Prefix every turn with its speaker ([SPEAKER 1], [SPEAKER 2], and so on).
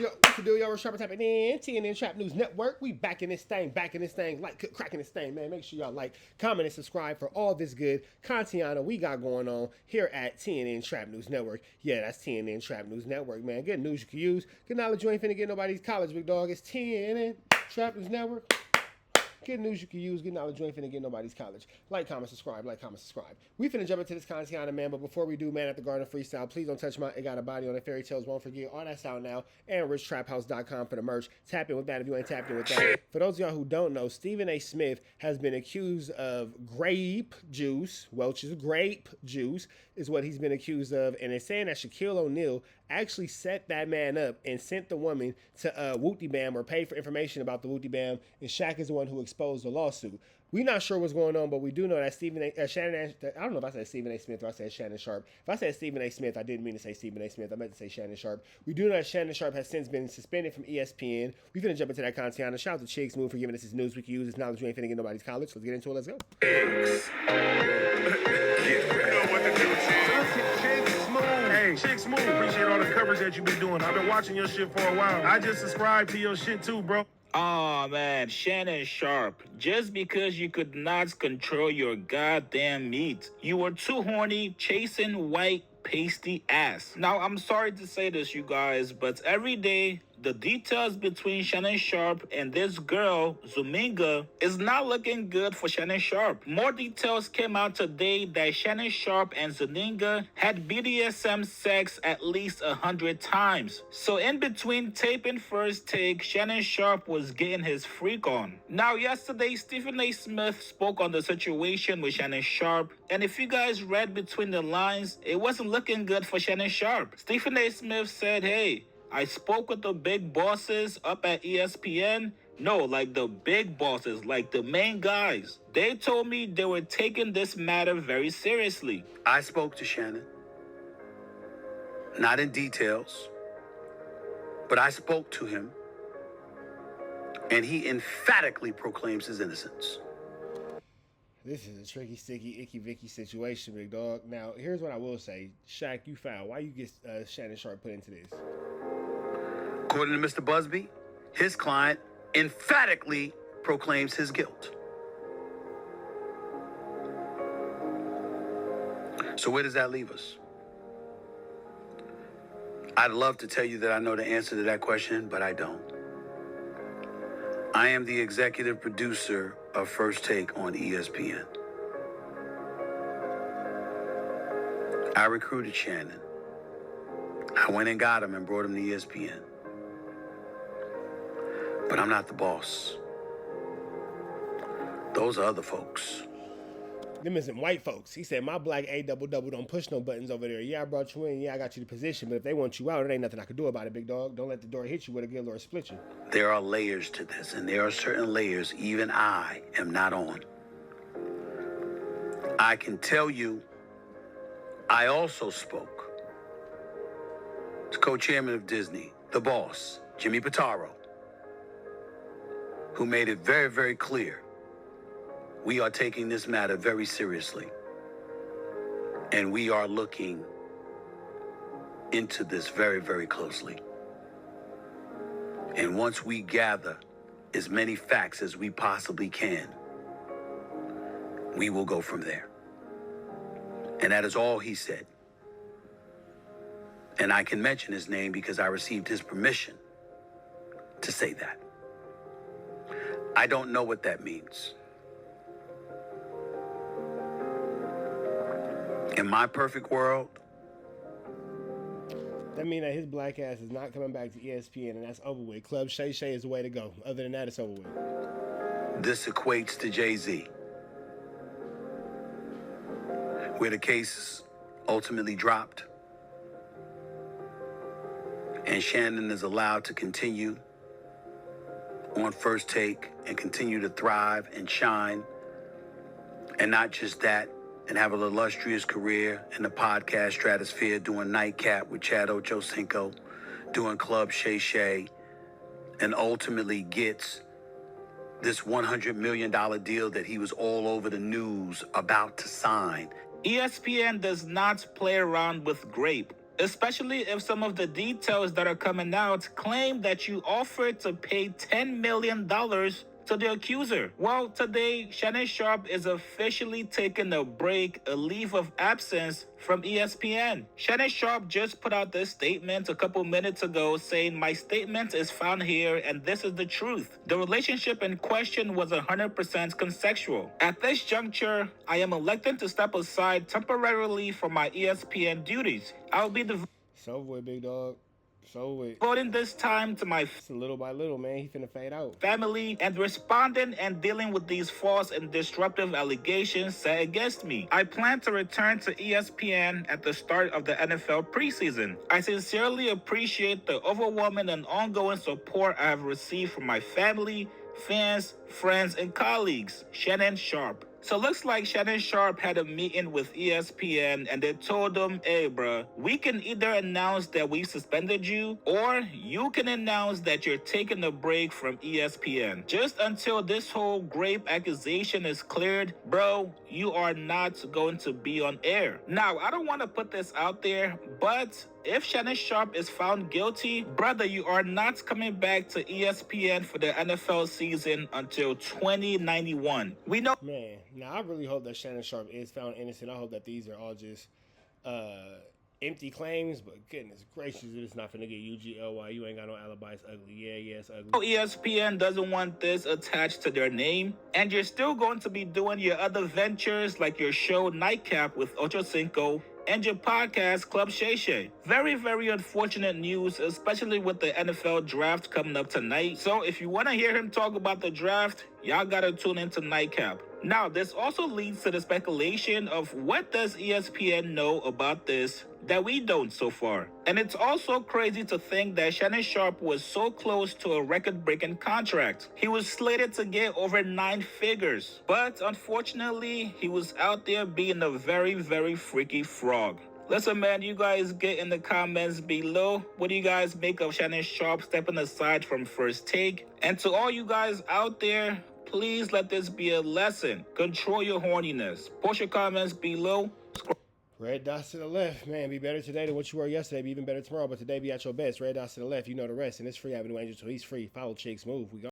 [SPEAKER 1] What's the deal, y'all? We're Sharpe tapping in. TNN Trap News Network. We back in this thing, like cracking this thing, man. Make sure y'all like, comment, and subscribe for all this good content we got going on here at TNN Trap News Network. Yeah, that's TNN Trap News Network, man. Good news you can use. Good knowledge you ain't finna get nobody's college, big dog. It's TNN Trap News Network. Good news you can use. Good knowledge you ain't finna get nobody's college. Like, comment, subscribe. Like, comment, subscribe. We finna jump into this content, man. But before we do, man, at the Garden Freestyle, please don't touch my It Got a Body on It. Fairy Tales Won't Forget. All that's out now. And richtraphouse.com for the merch. Tap in with that if you ain't tapped in with that. For those of y'all who don't know, Stephen A. Smith has been accused of grape juice. Welch's grape juice is what he's been accused of. And it's saying that Shaquille O'Neal actually set that man up and sent the woman to Wooty Bam or paid for information about the Wooty Bam, and SHAQ is the one who exposed the lawsuit. We're not sure what's going on, but we do know that Shannon, I don't know if I said Stephen A. Smith or I said Shannon Sharpe. If I said Stephen A. Smith, I didn't mean to say Stephen A. Smith. I meant to say Shannon Sharpe. We do know that Shannon Sharpe has since been suspended from ESPN. We're going to jump into that content. Shout out to Chicks Move for giving us his news we can use. It's knowledge we ain't finna get nobody's college. Let's get into it. Let's go.
[SPEAKER 2] Hey, Chicks Move, appreciate all the coverage that you've been doing. I've been watching your shit for a while. I just subscribed to your shit too, bro.
[SPEAKER 3] Oh man, Shannon Sharpe, just because you could not control your goddamn meat, you were too horny chasing white pasty ass. Now, I'm sorry to say this, you guys, but every day, the details between Shannon Sharpe and this girl, Zuminga, is not looking good for Shannon Sharpe. More details came out today that Shannon Sharpe and Zuminga had BDSM sex at least 100 times. So in between taping First Take, Shannon Sharpe was getting his freak on. Now, yesterday, Stephen A. Smith spoke on the situation with Shannon Sharpe, and if you guys read between the lines, it wasn't looking good for Shannon Sharpe. Stephen A. Smith said, hey, I spoke with the big bosses up at ESPN. No, like the big bosses, like the main guys. They told me they were taking this matter very seriously.
[SPEAKER 4] I spoke to Shannon. Not in details, but I spoke to him, and he emphatically proclaims his innocence.
[SPEAKER 1] This is a tricky, sticky, icky, vicky situation, big dog. Now, here's what I will say. SHAQ, you foul. Why you get Shannon Sharpe put into this?
[SPEAKER 4] According to Mr. Busby, his client emphatically proclaims his guilt. So where does that leave us? I'd love to tell you that I know the answer to that question, but I don't. I am the executive producer of First Take on ESPN. I recruited Shannon. I went and got him and brought him to ESPN. But I'm not the boss. Those are other folks.
[SPEAKER 1] Them isn't white folks. He said, my black A double don't push no buttons over there. Yeah, I brought you in. Yeah, I got you the position. But if they want you out, it ain't nothing I can do about it, big dog. Don't let the door hit you with a gill or split you.
[SPEAKER 4] There are layers to this, and there are certain layers even I am not on. I can tell you, I also spoke to co-chairman of Disney, the boss, Jimmy Pitaro, who made it very, very clear we are taking this matter very seriously, and we are looking into this very, very closely. And once we gather as many facts as we possibly can, we will go from there. And that is all he said. And I can mention his name because I received his permission to say that. I don't know what that means. In my perfect world,
[SPEAKER 1] that means that his black ass is not coming back to ESPN, and that's over with. Club Shay Shay is the way to go. Other than that, it's over with.
[SPEAKER 4] This equates to Jay-Z, where the case ultimately dropped, and Shannon is allowed to continue on First Take and continue to thrive and shine, and not just that, and have an illustrious career in the podcast stratosphere, doing Nightcap with Chad Ochocinco, doing Club Shay Shay, and ultimately gets this $100 million deal that he was all over the news about to sign.
[SPEAKER 3] ESPN does not play around with grape. especially if some of the details that are coming out claim that you offered to pay $10 million to the accuser. Well, today, Shannon Sharpe is officially taking a break, a leave of absence from ESPN. Shannon Sharpe just put out this statement a couple minutes ago saying, "My statement is found here and this is the truth. The relationship in question was 100% consensual. At this juncture, I am electing to step aside temporarily from my ESPN duties. I'll be
[SPEAKER 1] So with big dog. So with.
[SPEAKER 3] devoting this time to my
[SPEAKER 1] It's little by little, man. He finna fade out.
[SPEAKER 3] family and responding and dealing with these false and disruptive allegations set against me. I plan to return to ESPN at the start of the NFL preseason. I sincerely appreciate the overwhelming and ongoing support I have received from my family, fans, friends, and colleagues." Shannon Sharpe. So looks like Shannon Sharpe had a meeting with ESPN and they told him, "Hey, bruh, we can either announce that we suspended you or you can announce that you're taking a break from ESPN. Just until this whole GRAPE accusation is cleared, bro, you are not going to be on air." Now, I don't want to put this out there, but if Shannon Sharpe is found guilty, brother, you are not coming back to ESPN for the NFL season until 2091. We know.
[SPEAKER 1] Man, now I really hope that Shannon Sharpe is found innocent. I hope that these are all just empty claims, but goodness gracious, if it's not finna get UGLY, you ain't got no alibi, it's ugly. Yeah, it's ugly.
[SPEAKER 3] ESPN doesn't want this attached to their name, and you're still going to be doing your other ventures like your show Nightcap with Ocho Cinco and your podcast Club Shay Shay. Very, very unfortunate news, especially with the NFL draft coming up tonight. So if you want to hear him talk about the draft, y'all gotta tune into Nightcap. Now, this also leads to the speculation of what does ESPN know about this that we don't so far. And it's also crazy to think that Shannon Sharpe was so close to a record-breaking contract. He was slated to get over 9 figures, but unfortunately, he was out there being a very, very freaky frog. Listen, man, you guys get in the comments below. What do you guys make of Shannon Sharpe stepping aside from First Take? And to all you guys out there, please let this be a lesson. Control your horniness. Post your comments below.
[SPEAKER 1] Red dots to the left. Man, be better today than what you were yesterday. Be even better tomorrow, but today be at your best. Red dots to the left. You know the rest. And it's free Avenue Angel, so he's free. Follow Chicks Move. We go.